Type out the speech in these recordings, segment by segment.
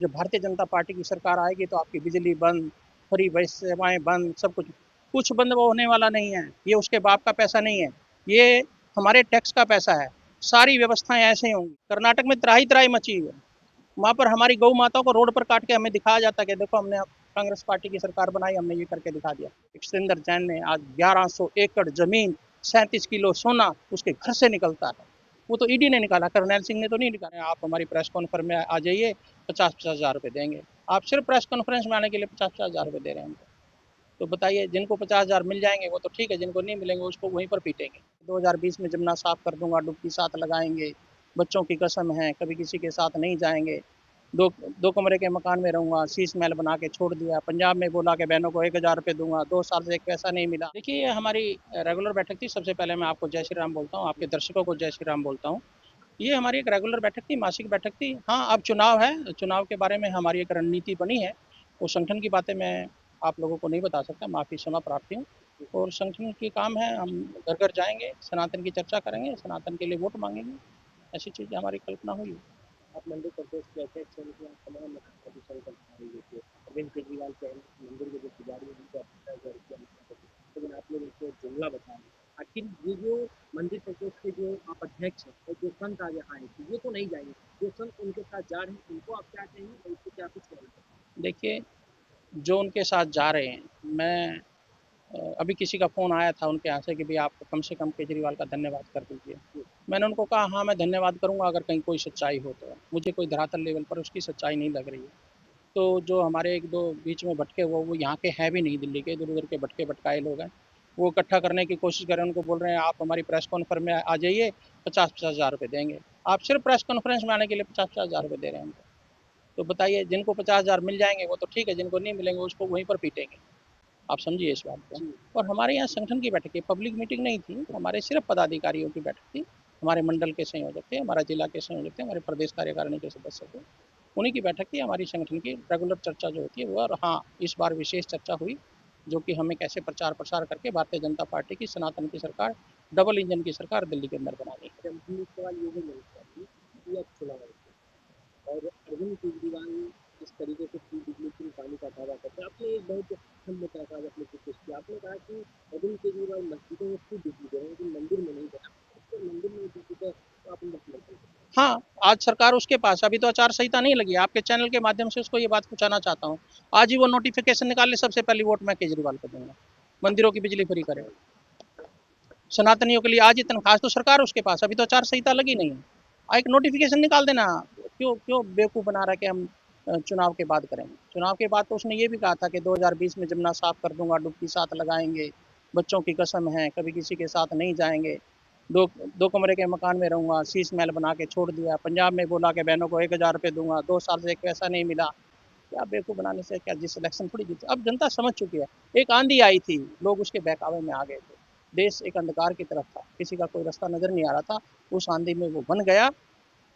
जो भारतीय जनता पार्टी की सरकार आएगी तो आपकी बिजली बंद, फ्री बस सेवाएं बंद, सब कुछ बंद वो होने वाला नहीं है। ये उसके बाप का पैसा नहीं है, ये हमारे टैक्स का पैसा है। सारी व्यवस्थाएं ऐसे ही होंगी। कर्नाटक में त्राही त्राही मची हुई है, वहां पर हमारी गौ माताओं को रोड पर काट के हमें दिखाया जाता है कि देखो हमने कांग्रेस पार्टी की सरकार बनाई, हमने ये करके दिखा दिया। सुरेंद्र जैन ने आज 1100 एकड़ जमीन, 37 किलो सोना उसके घर से निकलता है। वो तो ईडी ने निकाला, करनैल सिंह ने तो नहीं निकाला। आप हमारी प्रेस कॉन्फ्रेंस में आ जाइए, 50-50 हज़ार रुपये देंगे। आप सिर्फ प्रेस कॉन्फ्रेंस में आने के लिए 50-50 हज़ार रुपये दे रहे हैं। तो बताइए, जिनको 50,000 मिल जाएंगे वो तो ठीक है, जिनको नहीं मिलेंगे उसको वहीं पर पीटेंगे। 2020 में जमुना साफ कर दूंगा, डुबकी साथ लगाएंगे, बच्चों की कसम है, कभी किसी के साथ नहीं जाएंगे। दो दो कमरे के मकान में रहूंगा, शीश महल बना के छोड़ दिया। पंजाब में बोला कि बहनों को 1,000 रुपये दूंगा, 2 साल से एक पैसा नहीं मिला। देखिए, ये हमारी रेगुलर बैठक थी। सबसे पहले मैं आपको जय श्री राम बोलता हूँ, आपके दर्शकों को जय श्री राम बोलता हूँ। ये हमारी एक रेगुलर बैठक थी, मासिक बैठक थी। हाँ, अब चुनाव है, चुनाव के बारे में हमारी एक रणनीति बनी है। वो संगठन की बातें मैं आप लोगों को नहीं बता सकता, माफ़ी क्षमा प्रार्थी हूँ। और संगठन के काम है, हम घर घर जाएंगे, सनातन की चर्चा करेंगे, सनातन के लिए वोट मांगेंगे। ऐसी चीज़ हमारी कल्पना हुई। आप मध्य प्रदेश के अध्यक्ष हैं, लेकिन आप तमाम प्रदूषण का ध्यान दीजिए। अरविंद केजरीवाल के मंदिर के जो पुजारी हैं उनको 58,000 रुपया, लेकिन आप लोग उसको जुमला बता रहे हैं। आखिर ये जो मंदिर प्रकोष्ठ के जो आप अध्यक्ष हैं और जो संत आज यहाँ आए थे, ये तो नहीं जाएंगे। जो संत उनके साथ जा रहे हैं उनको आप क्या कहेंगे और उसको क्या कुछ कहना चाहेंगे? देखिए, जो उनके साथ जा रहे हैं, मैं अभी किसी का फ़ोन आया था उनके यहाँ से कि भाई आप कम से कम केजरीवाल का धन्यवाद कर दीजिए। मैंने उनको कहा हाँ, मैं धन्यवाद करूँगा अगर कहीं कोई सच्चाई हो तो। मुझे कोई धरातल लेवल पर उसकी सच्चाई नहीं लग रही है। तो जो हमारे एक दो बीच में भटके वो यहाँ के हैं भी नहीं, दिल्ली के इधर उधर के भटके भटकाए लोग हैं। वो इकट्ठा करने की कोशिश कर रहे हैं, उनको बोल रहे हैं आप हमारी प्रेस कॉन्फ्रेंस में आ जाइए, 50-50 हज़ार रुपये देंगे। आप सिर्फ प्रेस कॉन्फ्रेंस में आने के लिए 50-50 हज़ार रुपये दे रहे हैं उनको। तो बताइए, जिनको 50,000 मिल जाएंगे वो तो ठीक है, जिनको नहीं मिलेंगे उसको वहीं पर पीटेंगे। आप समझिए इस बात को। और हमारे यहाँ संगठन की बैठक है, पब्लिक मीटिंग नहीं थी, हमारे सिर्फ पदाधिकारियों की बैठक थी। हमारे मंडल के संयोजक थे, हमारा जिला के संयोजक थे, हमारे प्रदेश कार्यकारिणी के सदस्य थे, उन्हीं की बैठक थी। हमारी संगठन की रेगुलर चर्चा जो होती है वो। और हाँ, इस बार विशेष चर्चा हुई जो कि हमें कैसे प्रचार प्रसार करके भारतीय जनता पार्टी की सनातन की सरकार, डबल इंजन की सरकार दिल्ली के अंदर बनानी है। सवाल ये भी नहीं कि अब चुनाव और अरविंद केजरीवाल इस तरीके से फ्री बिजली फ्री पानी का दावा करते हैं। आपने एक बहुत अहम मुद्दा का अपने पेश किया। आपने कहा कि अरविंद केजरीवाल मस्जिदों में फ्री बिजली दे रहे हैं लेकिन मंदिर में नहीं दे रहे। मंदिर में बिजली दे तो आप मतलब हाँ, आज सरकार उसके पास, अभी तो आचार संहिता नहीं लगी है। आपके चैनल के माध्यम से उसको ये बात पहुंचाना चाहता हूँ। आज ही वो नोटिफिकेशन निकाल ले, सबसे पहली वोट मैं केजरीवाल को दूंगा, मंदिरों की बिजली फ्री करे। सनातनियों के लिए आज ही तनख्वाह, तो सरकार उसके पास, अभी तो आचार संहिता लगी नहीं है। एक नोटिफिकेशन निकाल देना। क्यों क्यों बेवकूफ़ बना रहा है कि हम चुनाव के बाद करेंगे। चुनाव के बाद तो उसने ये भी कहा था कि 2020 में जमुना साफ कर दूंगा, डुबकी साथ लगाएंगे, बच्चों की कसम है, कभी किसी के साथ नहीं जाएंगे। दो दो कमरे के मकान में रहूंगा, शीश महल बना के छोड़ दिया। पंजाब में बोला कि बहनों को 1,000 रुपये दूंगा, 2 साल से एक पैसा नहीं मिला। क्या बेवकूफ़ बनाने से क्या, जिस इलेक्शन थोड़ी जीते। अब जनता समझ चुकी है। एक आंधी आई थी, लोग उसके बहकावे में आ गए थे। देश एक अंधकार की तरफ था, किसी का कोई रास्ता नजर नहीं आ रहा था। उस आंधी में वो बन गया।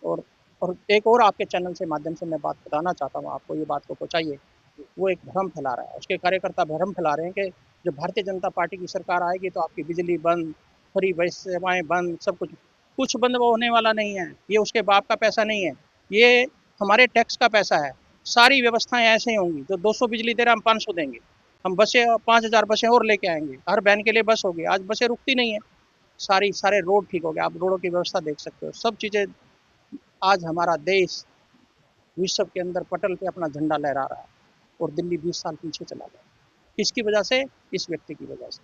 और और एक और आपके चैनल से माध्यम से मैं बात बताना चाहता हूँ आपको, ये बात को पहुँचाइए। वो एक भ्रम फैला रहा है, उसके कार्यकर्ता भ्रम फैला रहे हैं कि जो भारतीय जनता पार्टी की सरकार आएगी तो आपकी बिजली बंद, फ्री बस सेवाएं बंद, सब कुछ बंद वो होने वाला नहीं है। ये उसके बाप का पैसा नहीं है, ये हमारे टैक्स का पैसा है। सारी व्यवस्थाएं ऐसे ही होंगी। जो 200 बिजली दे रहा, हम 500 देंगे। हम बसें 5,000 बसें और लेके आएंगे, हर बहन के लिए बस होगी। आज बसें रुकती नहीं है। सारे रोड ठीक हो गए, आप रोडों की व्यवस्था देख सकते हो, सब चीज़ें। आज हमारा देश विश्व के अंदर पटल पे अपना झंडा लहरा रहा है और दिल्ली 20 साल पीछे चला गया। किसकी वजह से? इस व्यक्ति की वजह से।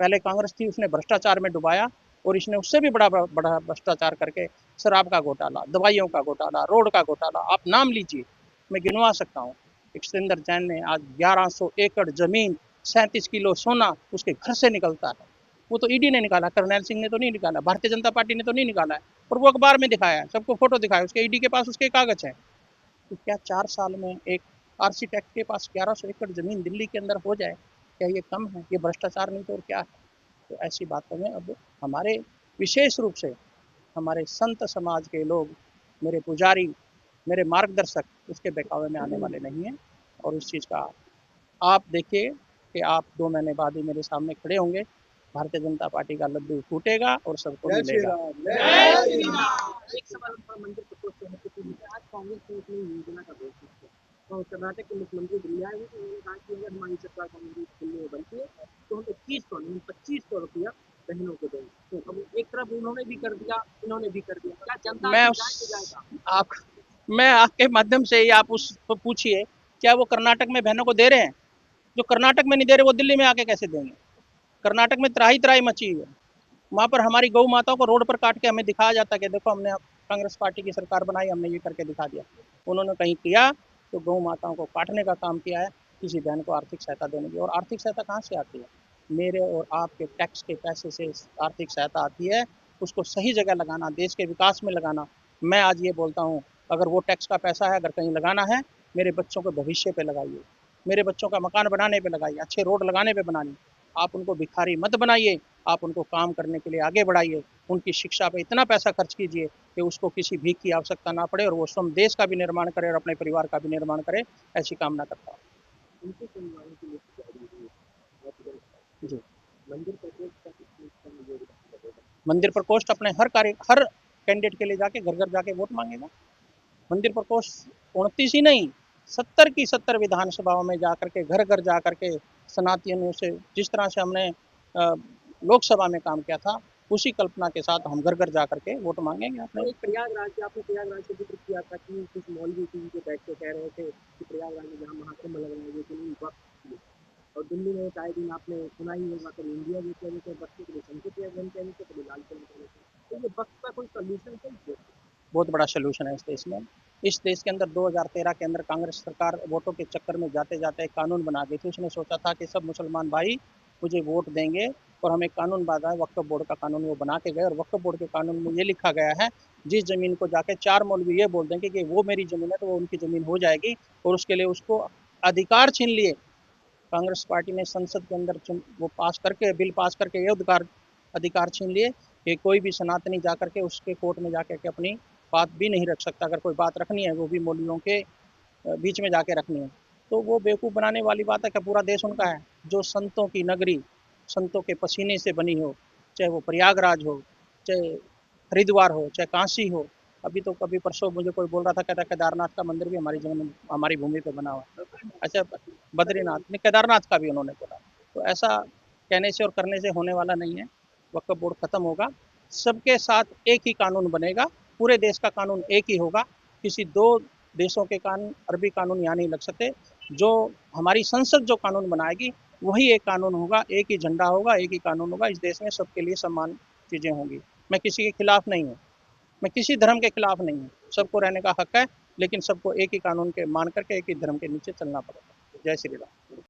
पहले कांग्रेस थी, उसने भ्रष्टाचार में डुबाया, और इसने उससे भी बड़ा बड़ा भ्रष्टाचार करके शराब का घोटाला, दवाइयों का घोटाला, रोड का घोटाला, आप नाम लीजिए, मैं गिनवा सकता हूँ। सुरेंद्र जैन ने आज 1100 एकड़ जमीन, 37 किलो सोना उसके घर से निकलता है। वो तो ईडी ने निकाला, करनैल सिंह ने तो नहीं निकाला, भारतीय जनता पार्टी ने तो नहीं निकाला है। और वो अखबार में दिखाया है, सबको फोटो दिखाया, उसके ईडी के पास उसके कागज हैं। तो क्या 4 साल में एक आर्किटेक्ट के पास 1100 एकड़ जमीन दिल्ली के अंदर हो जाए, क्या ये कम है? ये भ्रष्टाचार नहीं तो और क्या है? तो ऐसी बातों में अब हमारे, विशेष रूप से हमारे संत समाज के लोग, मेरे पुजारी, मेरे मार्गदर्शक उसके बहकावे में आने वाले नहीं हैं। और इस चीज़ का आप देखिए कि आप 2 महीने बाद ही मेरे सामने खड़े होंगे। भारतीय जनता पार्टी का लड्डू फूटेगा और सबको मिलेगा। एक सवाल मंदिर प्रकोष्ठ से है कि आज कांग्रेस ने अपनी योजना का घोषित किया तो कर्नाटक के मुख्यमंत्री दिल्ली आए हैं तो उन्होंने कहा कि अगर हमारी सरकार कांग्रेस दिल्ली में बनती है तो हम 2100 नहीं 2500 रुपया बहनों को देंगे। तो अब एक तरफ उन्होंने भी कर दिया, इन्होंने भी कर दिया, क्या जनता मैं जाए तो उस जाएगा? आप मैं आपके माध्यम से ही आप उसको पूछिए, क्या वो कर्नाटक में बहनों को दे रहे हैं? जो कर्नाटक में नहीं दे रहे वो दिल्ली में आके कैसे देंगे? कर्नाटक में त्राही त्राही मची हुई है। वहाँ पर हमारी गौ माताओं को रोड पर काट के हमें दिखाया जाता है कि देखो हमने कांग्रेस पार्टी की सरकार बनाई, हमने ये करके दिखा दिया। उन्होंने कहीं किया तो गौ माताओं को काटने का काम किया है, किसी बहन को आर्थिक सहायता देने की। और आर्थिक सहायता कहाँ से आती है? मेरे और आपके टैक्स के पैसे से आर्थिक सहायता आती है। उसको सही जगह लगाना, देश के विकास में लगाना। मैं आज ये बोलता हूँ, अगर वो टैक्स का पैसा है अगर कहीं लगाना है, मेरे बच्चों के भविष्य पे लगाइए, मेरे बच्चों का मकान बनाने पे लगाइए, अच्छे रोड लगाने पे बनाइए। आप उनको भिखारी मत बनाइए, आप उनको काम करने के लिए आगे बढ़ाइए। उनकी शिक्षा पे इतना पैसा खर्च कीजिए कि उसको किसी भीख की आवश्यकता ना पड़े और वो स्वयं देश का भी निर्माण करे और अपने परिवार का भी निर्माण करे। ऐसी कामना करता हूँ। उनके परिवारों के लिए जारी हुई है जी। मंदिर प्रकोष्ठ का कितना योगदान रहेगा? मंदिर प्रकोष्ठ अपने हर कैंडिडेट के लिए जाके घर घर जाके वोट मांगेगा। मंदिर प्रकोष्ठ 29 ही नहीं, 70 की 70 विधानसभाओं में जाकर के घर घर जा करके सनातनियों से जिस तरह से हमने लोकसभा में काम किया था, उसी कल्पना के साथ हम घर घर जा करके वोट मांगेंगे अपने। तो एक प्रयागराज के आपने प्रयागराज का जिक्र किया था कि कुछ मौलवी टीवी पे बैठ के कह रहे थे कि प्रयागराज में जहाँ महाकुंभ लग रहा है वो तो वक्त की। और दिल्ली में एक आए दिन आपने सुना ही होगा कभी इंडिया गेट कहने से बच्चे के लिए संकेत एयरलाइन कहने से कभी लाल किला कहने से। तो ये वक्त का कोई सोल्यूशन है? बहुत बड़ा सोल्यूशन है इस देश में। इस देश के अंदर 2013 के अंदर कांग्रेस सरकार वोटों के चक्कर में जाते जाते एक कानून बना दी थी। उसने सोचा था कि सब मुसलमान भाई मुझे वोट देंगे और हमें कानून बांधा है, वक्फ बोर्ड का कानून वो बना के गए। और वक्फ बोर्ड के कानून में ये लिखा गया है, जिस जमीन को जाके 4 मौलवी ये बोल देंगे कि वो मेरी जमीन है तो वो उनकी जमीन हो जाएगी और उसके लिए उसको अधिकार छीन लिए। कांग्रेस पार्टी ने संसद के अंदर वो पास करके बिल पास करके ये अधिकार छीन लिए कि कोई भी सनातनी जाकर के उसके कोर्ट में जाकर के अपनी बात भी नहीं रख सकता। अगर कोई बात रखनी है वो भी मौलवियों के बीच में जाके रखनी है। तो वो बेवकूफ़ बनाने वाली बात है कि पूरा देश उनका है। जो संतों की नगरी, संतों के पसीने से बनी हो, चाहे वो प्रयागराज हो, चाहे हरिद्वार हो, चाहे काशी हो। अभी तो कभी परसों मुझे कोई बोल रहा था, कहता केदारनाथ का मंदिर भी हमारी जमीन हमारी भूमि पे बना हुआ है। अच्छा, बद्रीनाथ नहीं, केदारनाथ का भी उन्होंने बोला। तो ऐसा कहने से और करने से होने वाला नहीं है। वक्फ बोर्ड खत्म होगा, सबके साथ एक ही कानून बनेगा, पूरे देश का कानून एक ही होगा। किसी दो देशों के कानून, अरबी कानून यहाँ नहीं लग सकते। जो हमारी संसद जो कानून बनाएगी वही एक कानून होगा, एक ही झंडा होगा, एक ही कानून होगा। इस देश में सबके लिए समान चीज़ें होंगी। मैं किसी के खिलाफ नहीं हूँ, मैं किसी धर्म के खिलाफ नहीं हूँ। सबको रहने का हक है, लेकिन सबको एक ही कानून के मान करके एक ही धर्म के नीचे चलना पड़ेगा। जय श्री राम।